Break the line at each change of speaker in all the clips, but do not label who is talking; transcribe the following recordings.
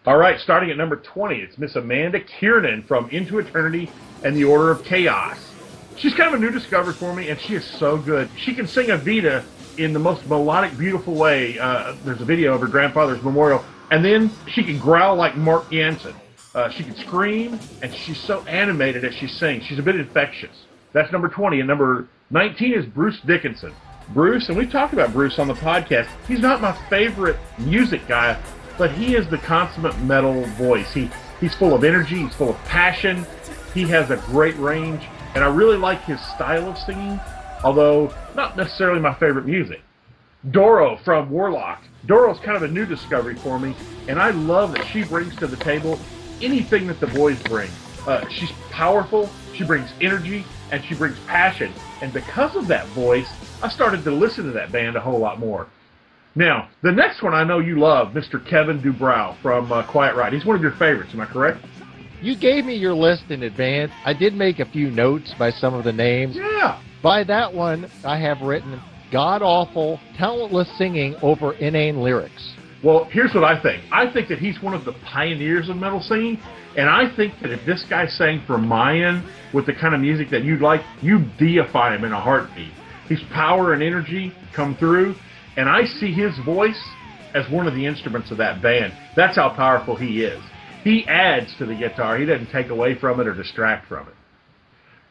All right, starting at number 20, it's Miss Amanda Kiernan from Into Eternity and the Order of Chaos. She's kind of a new discovery for me, and she is so good. She can sing a Vita in the most melodic, beautiful way. There's a video of her grandfather's memorial, and then she can growl like Mark Jansen. She can scream, and she's so animated as she sings. She's a bit infectious. That's number 20, and number 19 is Bruce Dickinson. Bruce, and we've talked about Bruce on the podcast, he's not my favorite music guy, but he is the consummate metal voice. He's full of energy, he's full of passion, he has a great range, and I really like his style of singing, although not necessarily my favorite music. Doro from Warlock. Doro's kind of a new discovery for me, and I love that she brings to the table anything that the boys bring. She's powerful, she brings energy, and she brings passion, and because of that voice, I started to listen to that band a whole lot more. Now, the next one I know you love, Mr. Kevin Dubrow from Quiet Riot. He's one of your favorites, am I correct?
You gave me your list in advance. I did make a few notes by some of the names.
Yeah.
By that one, I have written god-awful, talentless singing over inane lyrics.
Well, here's what I think. I think that he's one of the pioneers of metal singing, and I think that if this guy sang for Mayan with the kind of music that you'd like, you'd deify him in a heartbeat. His power and energy come through, and I see his voice as one of the instruments of that band. That's how powerful he is. He adds to the guitar. He doesn't take away from it or distract from it.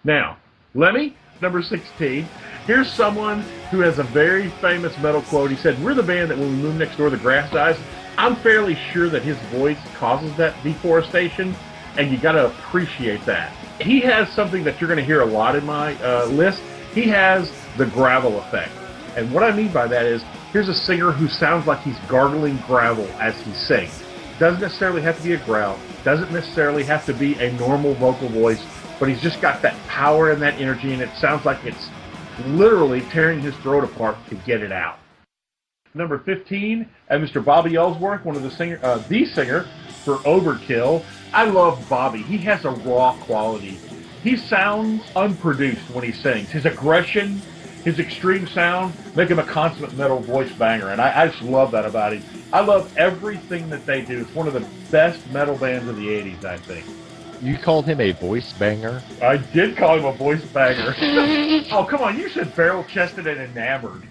Now, Lemmy, number 16. Here's someone who has a very famous metal quote. He said, "We're the band that when we move next door, the grass dies." I'm fairly sure that his voice causes that deforestation, and you got to appreciate that. He has something that you're going to hear a lot in my list. He has the gravel effect. And what I mean by that is, here's a singer who sounds like he's gargling gravel as he sings. Doesn't necessarily have to be a growl, doesn't necessarily have to be a normal vocal voice, but he's just got that power and that energy, and it sounds like it's literally tearing his throat apart to get it out. Number 15, and Mr. Bobby Ellsworth, one of the singer for Overkill. I love Bobby. He has a raw quality. He sounds unproduced when he sings. His aggression, his extreme sound, make him a consummate metal voice banger, and I just love that about him. I love everything that they do. It's one of the best metal bands of the 80s, I think.
You called him a voice banger?
I did call him a voice banger. Oh, come on, you said barrel-chested and enamored.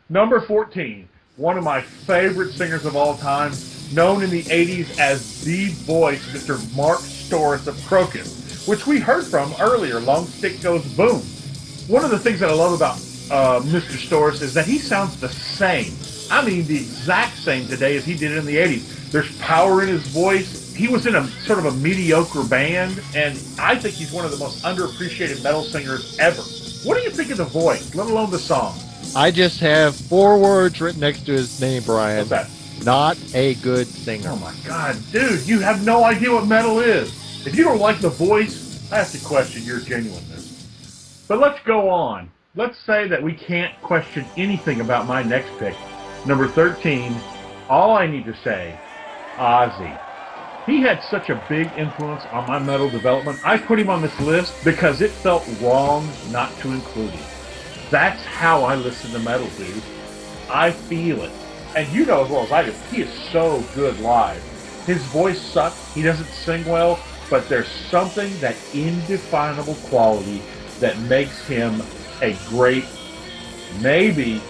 Number 14, one of my favorite singers of all time, known in the 80s as the voice, Mr. Mark Storis of Crocus, which we heard from earlier, Long Stick Goes Boom. One of the things that I love about Mr. Storis is that he sounds the same. I mean, the exact same today as he did in the 80s. There's power in his voice. He was in a sort of a mediocre band, and I think he's one of the most underappreciated metal singers ever. What do you think of the voice, let alone the song?
I just have 4 words written next to his name, Brian.
What's that?
Not a good singer.
Oh my God, dude, you have no idea what metal is. If you don't like the voice, I have to question your genuineness. But let's go on. Let's say that we can't question anything about my next pick. Number 13, all I need to say, Ozzy. He had such a big influence on my metal development. I put him on this list because it felt wrong not to include him. That's how I listen to metal, dude. I feel it. And you know as well as I do, he is so good live. His voice sucks, he doesn't sing well, but there's something, that indefinable quality that makes him a great, maybe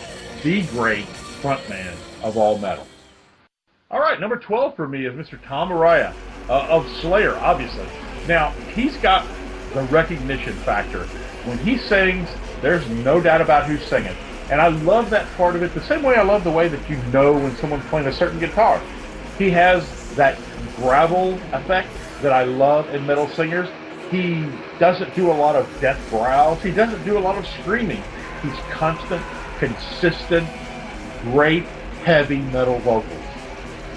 the great frontman of all metal. All right, number 12 for me is Mr. Tom Araya of Slayer, obviously. Now, he's got the recognition factor. When he sings, there's no doubt about who's singing. And I love that part of it the same way I love the way that you know when someone's playing a certain guitar. He has that gravel effect that I love in metal singers. He doesn't do a lot of death growls. He doesn't do a lot of screaming. He's constant, consistent, great, heavy metal vocals.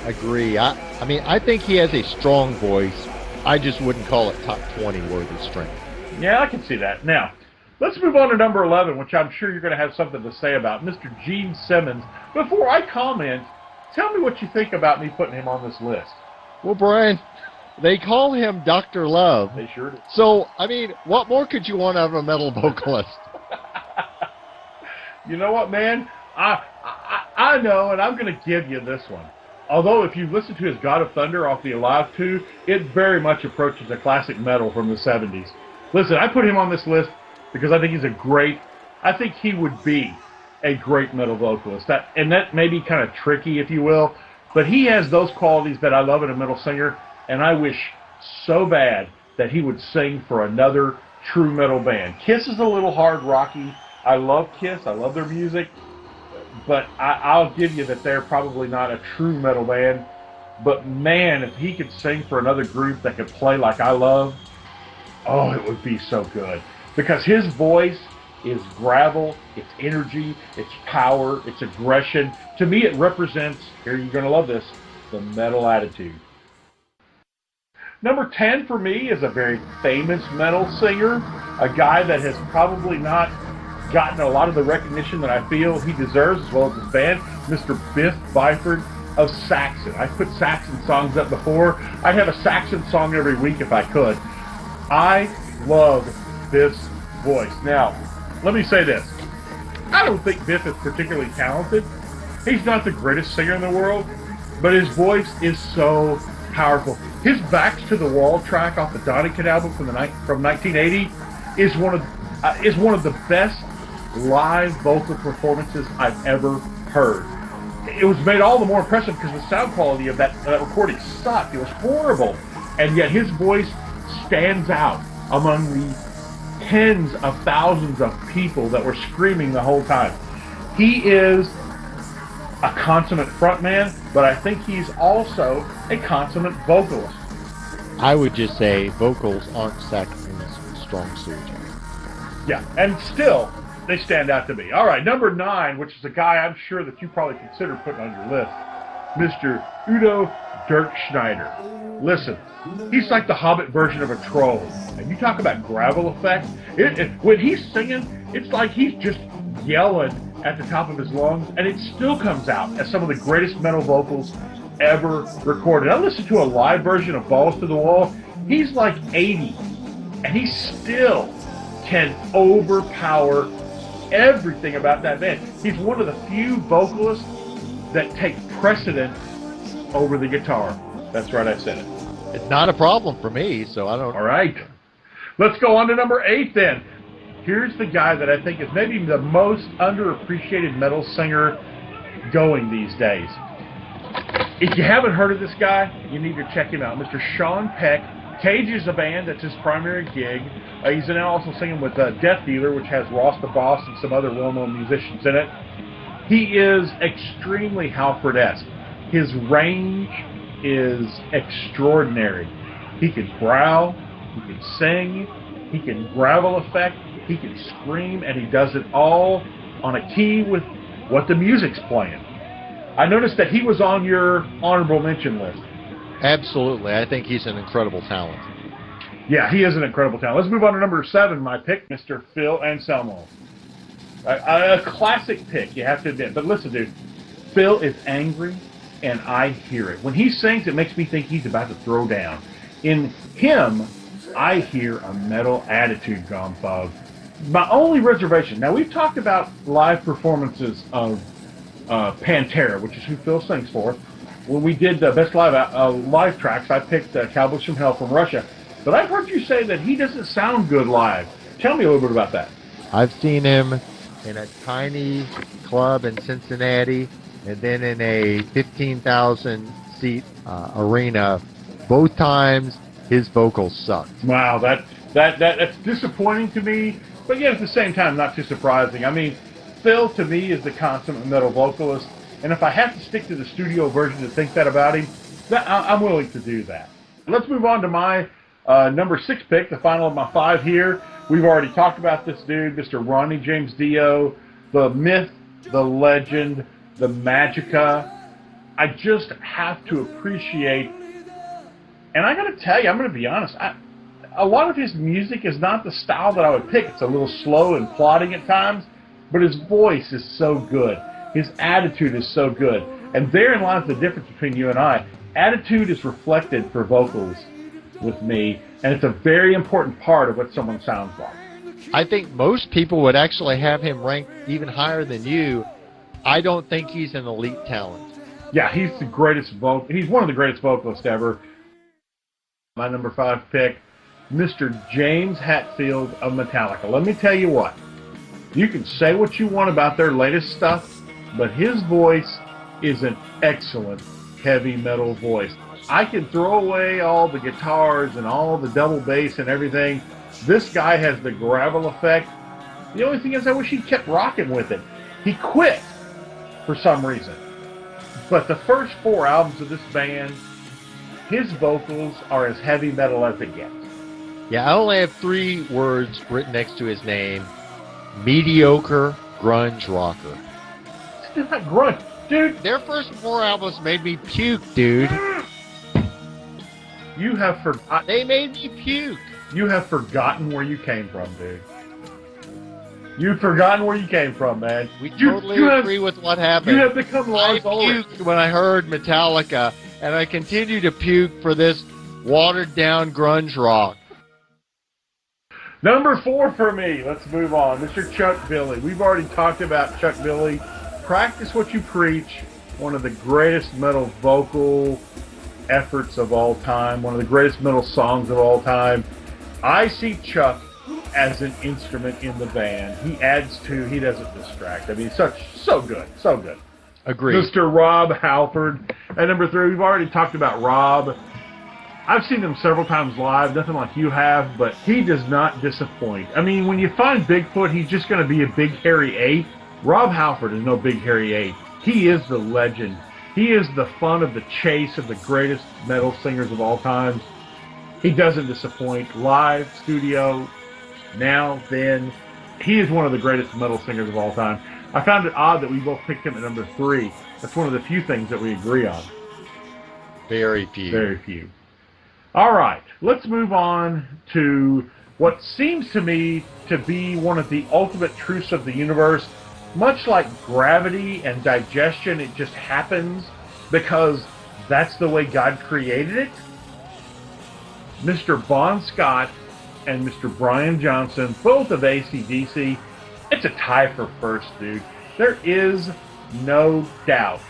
Agree. I mean, I think he has a strong voice. I just wouldn't call it top 20 worthy strength.
Yeah, I can see that. Now, let's move on to number 11, which I'm sure you're going to have something to say about, Mr. Gene Simmons. Before I comment, tell me what you think about me putting him on this list.
Well, Brian, they call him Dr. Love.
They sure do.
So, I mean, what more could you want out of a metal vocalist?
You know what, man? I know, and I'm going to give you this one. although if you listen to his God of Thunder off the Alive 2, it very much approaches a classic metal from the 70s. Listen, I put him on this list because I think I think he would be a great metal vocalist. And that may be kind of tricky, if you will, but he has those qualities that I love in a metal singer, and I wish so bad that he would sing for another true metal band. Kiss is a little hard rocky. I love Kiss. I love their music. But I'll give you that they're probably not a true metal band. But man, if he could sing for another group that could play like I love, oh, it would be so good. Because his voice is gravel, it's energy, it's power, it's aggression. To me, it represents, here you're going to love this, the metal attitude. Number 10 for me is a very famous metal singer, a guy that has probably not gotten a lot of the recognition that I feel he deserves, as well as his band, Mr. Biff Byford of Saxon. I put Saxon songs up before. I'd have a Saxon song every week if I could. I love Biff's voice. Now, let me say this. I don't think Biff is particularly talented. He's not the greatest singer in the world, but his voice is so powerful. His Backs to the Wall track off the Donington album from 1980 is one of the best live vocal performances I've ever heard. It was made all the more impressive because the sound quality of that recording sucked. It was horrible. And yet his voice stands out among the tens of thousands of people that were screaming the whole time. He is a consummate frontman, but I think he's also a consummate vocalist.
I would just say vocals aren't Saxon's strong suit.
Yeah, and still, they stand out to me. All right, number 9, which is a guy I'm sure that you probably consider putting on your list, Mr. Udo Dirk Schneider. Listen, he's like the Hobbit version of a troll. And you talk about gravel effect. When he's singing, it's like he's just yelling at the top of his lungs, and it still comes out as some of the greatest metal vocals ever recorded. I listened to a live version of Balls to the Wall. He's like 80, and he still can overpower everything about that band. He's one of the few vocalists that take precedent over the guitar. That's right, I said it.
It's not a problem for me, so I don't...
All right. Let's go on to number 8 then. Here's the guy that I think is maybe the most underappreciated metal singer going these days. If you haven't heard of this guy, you need to check him out. Mr. Sean Peck. Cage is a band, that's his primary gig. He's now also singing with Death Dealer, which has Ross the Boss and some other well-known musicians in it. He is extremely Halford-esque. His range is extraordinary. He can growl, he can sing, he can gravel effect, he can scream, and he does it all on a key with what the music's playing. I noticed that he was on your honorable mention list.
Absolutely. I think he's an incredible talent.
Yeah, he is an incredible talent. Let's move on to number 7, my pick, Mr. Phil Anselmo. A classic pick, you have to admit. But listen, dude, Phil is angry, and I hear it. When he sings, it makes me think he's about to throw down. In him, I hear a metal attitude, Gomthog. My only reservation, now we've talked about live performances of Pantera, which is who Phil sings for. When we did the best live tracks, I picked Cowboys from Hell from Russia. But I've heard you say that he doesn't sound good live. Tell me a little bit about that.
I've seen him in a tiny club in Cincinnati and then in a 15,000-seat arena. Both times, his vocals sucked.
Wow, that's disappointing to me, but yet at the same time, not too surprising. I mean, Phil, to me, is the consummate metal vocalist, and if I have to stick to the studio version to think that about him, I'm willing to do that. Let's move on to my number 6 pick, the final of my 5 here. We've already talked about this dude, Mr. Ronnie James Dio, the myth, the legend, the Magica. I just have to appreciate, and I got to tell you, I'm going to be honest, a lot of his music is not the style that I would pick. It's a little slow and plodding at times, but his voice is so good. His attitude is so good. And therein lies the difference between you and I. Attitude is reflected for vocals with me, and it's a very important part of what someone sounds like.
I think most people would actually have him ranked even higher than you. I don't think he's an elite talent.
Yeah, he's the greatest he's one of the greatest vocalists ever. My number 5 pick, Mr. James Hetfield of Metallica. Let me tell you what. You can say what you want about their latest stuff, but his voice is an excellent heavy metal voice. I can throw away all the guitars and all the double bass and everything. This guy has the gravel effect. The only thing is I wish he kept rocking with it. He quit for some reason. But the first 4 albums of this band, his vocals are as heavy metal as it gets.
Yeah, I only have 3 words written next to his name. Mediocre grunge rocker.
It's not grunge, dude.
Their first 4 albums made me puke, dude.
You have forgotten.
They made me puke.
You have forgotten where you came from, dude. You've forgotten where you came from, man.
We totally agree with what happened.
You have become Lars Ulrich.
I puked when I heard Metallica, and I continue to puke for this watered-down grunge rock.
Number 4 for me. Let's move on. Mr. Chuck Billy. We've already talked about Chuck Billy. Practice What You Preach. One of the greatest metal vocal efforts of all time. One of the greatest metal songs of all time. I see Chuck as an instrument in the band. He adds to, he doesn't distract. I mean, so good. Agreed. Mr. Rob Halford. At number 3, we've already talked about Rob. I've seen him several times live, nothing like you have, but he does not disappoint. I mean, when you find Bigfoot, he's just going to be a big hairy ape. Rob Halford is no big hairy ape. He is the legend. He is the fun of the chase of the greatest metal singers of all time. He doesn't disappoint. Live, studio, now, then. He is one of the greatest metal singers of all time. I found it odd that we both picked him at number 3. That's one of the few things that we agree on.
Very few.
Very few. All right, let's move on to what seems to me to be one of the ultimate truths of the universe. Much like gravity and digestion, it just happens because that's the way God created it. Mr. Bon Scott and Mr. Brian Johnson, both of AC/DC, it's a tie for first, dude. There is no doubt.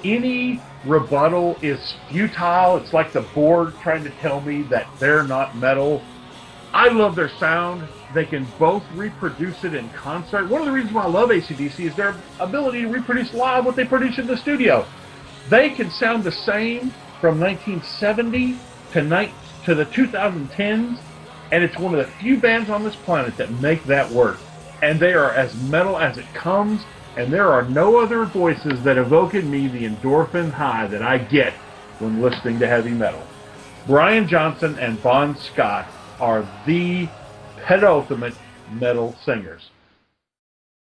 Any rebuttal is futile. It's like the board trying to tell me that they're not metal. I love their sound. They can both reproduce it in concert. One of the reasons why I love AC/DC is their ability to reproduce live what they produce in the studio. They can sound the same from 1970 to the 2010s, and it's one of the few bands on this planet that make that work. And they are as metal as it comes, and there are no other voices that evoke in me the endorphin high that I get when listening to heavy metal. Brian Johnson and Bon Scott are the penultimate metal singers.